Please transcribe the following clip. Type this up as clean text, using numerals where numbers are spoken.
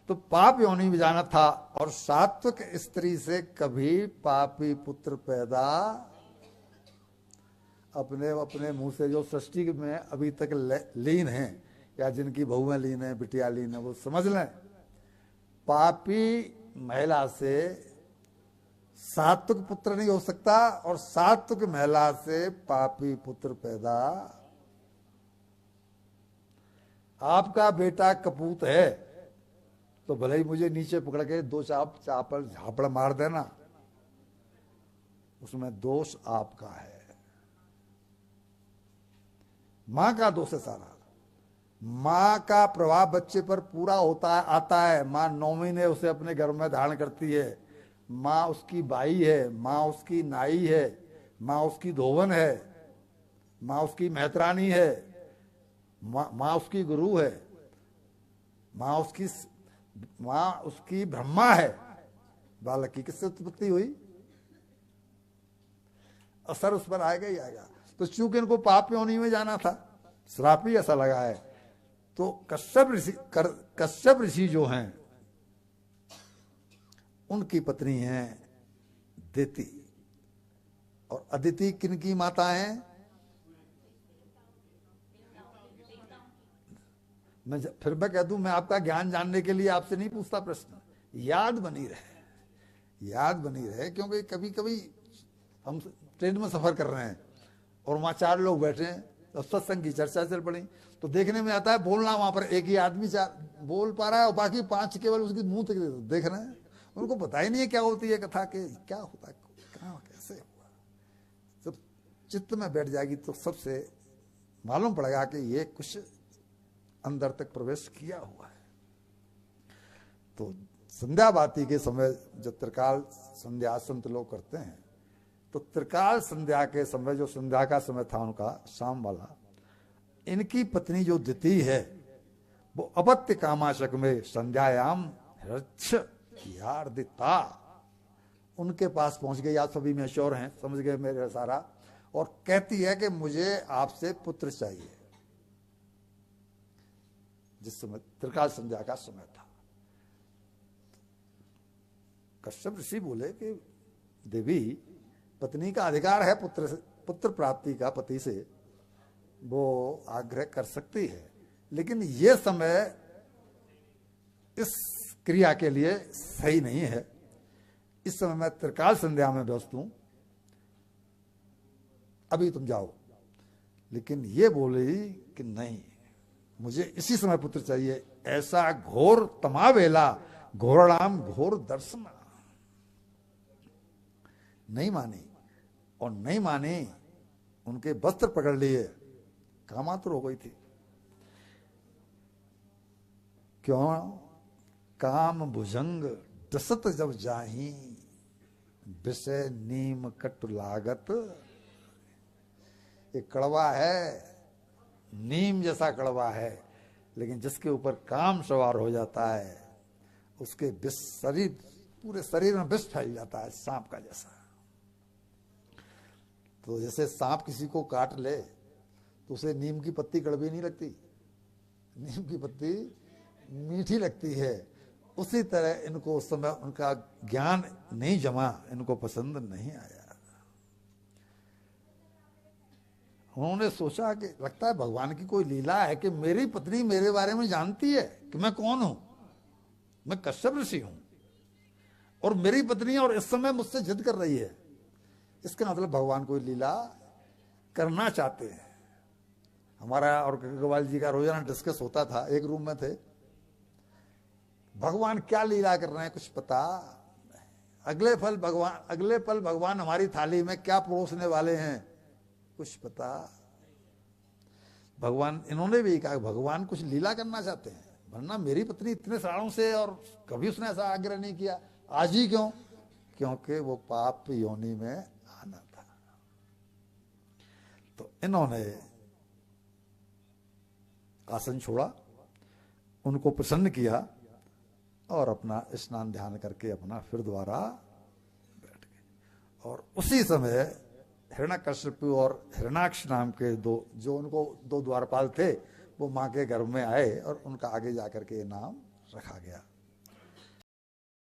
तो पाप योनि में जाना था, और सात्विक स्त्री से कभी पापी पुत्र पैदा अपने अपने मुंह से जो सृष्टि में अभी तक लीन हैं, या जिनकी बहुएं लीन है, बिटिया लीन है, वो समझ लें पापी महिला से सात्विक पुत्र नहीं हो सकता, और सात्विक महिला से पापी पुत्र पैदा। आपका बेटा कपूत है तो भले ही मुझे नीचे पकड़ के दो झापड़ मार देना, उसमें दोष आपका है, मां का दोष है सारा। मां का प्रभाव बच्चे पर पूरा होता है, आता है। मां 9 महीने उसे अपने घर में धारण करती है। मां उसकी बाई है, मां उसकी नाई है, मां उसकी धोवन है, मां उसकी मेहतरानी है, मां उसकी गुरु है, मां उसकी ब्रह्मा है। बालक की किससे उत्पत्ति हुई, असर उस पर आएगा ही आएगा। तो चूंकि इनको पाप योनि में जाना था, श्राप ही ऐसा लगा है, तो कश्यप ऋषि जो हैं उनकी पत्नी है दिति, और अदिति किनकी माता है? फिर मैं कह दूं, मैं आपका ज्ञान जानने के लिए आपसे नहीं पूछता प्रश्न, याद बनी रहे, क्योंकि कभी कभी हम ट्रेन में सफर कर रहे हैं और वहां 4 लोग बैठे हैं, तो सत्संग की चर्चा चल पड़ी, तो देखने में आता है बोलना वहां पर एक ही आदमी बोल पा रहा है और बाकी 5 केवल उसकी मुंह तक देख रहे हैं। उनको पता ही नहीं है क्या होती है कथा, के क्या होता है, कहाँ कैसे हुआ। जब चित्त में बैठ जाएगी तो सबसे मालूम पड़ेगा कि ये कुछ अंदर तक प्रवेश किया हुआ है। तो संध्या बाती के समय जो त्रिकाल संध्या संत लोग करते हैं, तो त्रिकाल संध्या के समय जो संध्या का समय था उनका शाम वाला, इनकी पत्नी जो दिति है वो अपत्य कामाशक में संध्यायाम यार्दिता उनके पास पहुंच गई। आप सभी में श्योर हैं, समझ गए मेरे सारा, और कहती है कि मुझे आपसे पुत्र चाहिए। जिस समय त्रिकाल संध्या का समय था, कश्यप ऋषि बोले कि देवी, पत्नी का अधिकार है पुत्र प्राप्ति का, पति से वो आग्रह कर सकती है, लेकिन ये समय इस क्रिया के लिए सही नहीं है। इस समय मैं त्रिकाल संध्या में व्यस्त हूं, अभी तुम जाओ। लेकिन ये बोली कि नहीं, मुझे इसी समय पुत्र चाहिए। ऐसा घोर तमावेला घोरणाम घोर दर्शन। नहीं मानी, और नहीं मानी, उनके वस्त्र पकड़ लिए, कामातुर हो गई थी। क्यों? काम भुजंग दसत जब जाही, विषय नीम कटु लागत। ये कड़वा है, नीम जैसा कड़वा है, लेकिन जिसके ऊपर काम सवार हो जाता है उसके विष पूरे शरीर में विष फैल जाता है, सांप का जैसा। तो जैसे सांप किसी को काट ले तो उसे नीम की पत्ती कड़वी नहीं लगती, नीम की पत्ती मीठी लगती है। उसी तरह इनको उस समय उनका ज्ञान नहीं जमा, इनको पसंद नहीं आया। उन्होंने सोचा कि लगता है भगवान की कोई लीला है कि मेरी पत्नी मेरे बारे में जानती है कि मैं कौन हूं, मैं कश्यप ऋषि हूं, और मेरी पत्नी और इस समय मुझसे जिद कर रही है। इसका मतलब भगवान कोई लीला करना चाहते हैं। हमारा और गोपाल जी का रोजाना डिस्कस होता था, एक रूम में थे। भगवान क्या लीला कर रहे हैं कुछ पता, अगले पल भगवान हमारी थाली में क्या परोसने वाले हैं कुछ पता। भगवान, इन्होंने भी कहा भगवान कुछ लीला करना चाहते हैं, वरना मेरी पत्नी इतने सालों से और कभी उसने ऐसा आग्रह नहीं किया, आज ही क्यों? क्योंकि वो पाप योनि में आना था। तो इन्होंने आसन छोड़ा, उनको प्रसन्न किया और अपना स्नान ध्यान करके अपना फिर दोबारा बैठ गए। और उसी समय हिरण्यकश्यप और हिरण्याक्ष नाम के दो द्वारपाल थे, वो मां के गर्भ में आए और उनका आगे जाकर के नाम रखा गया।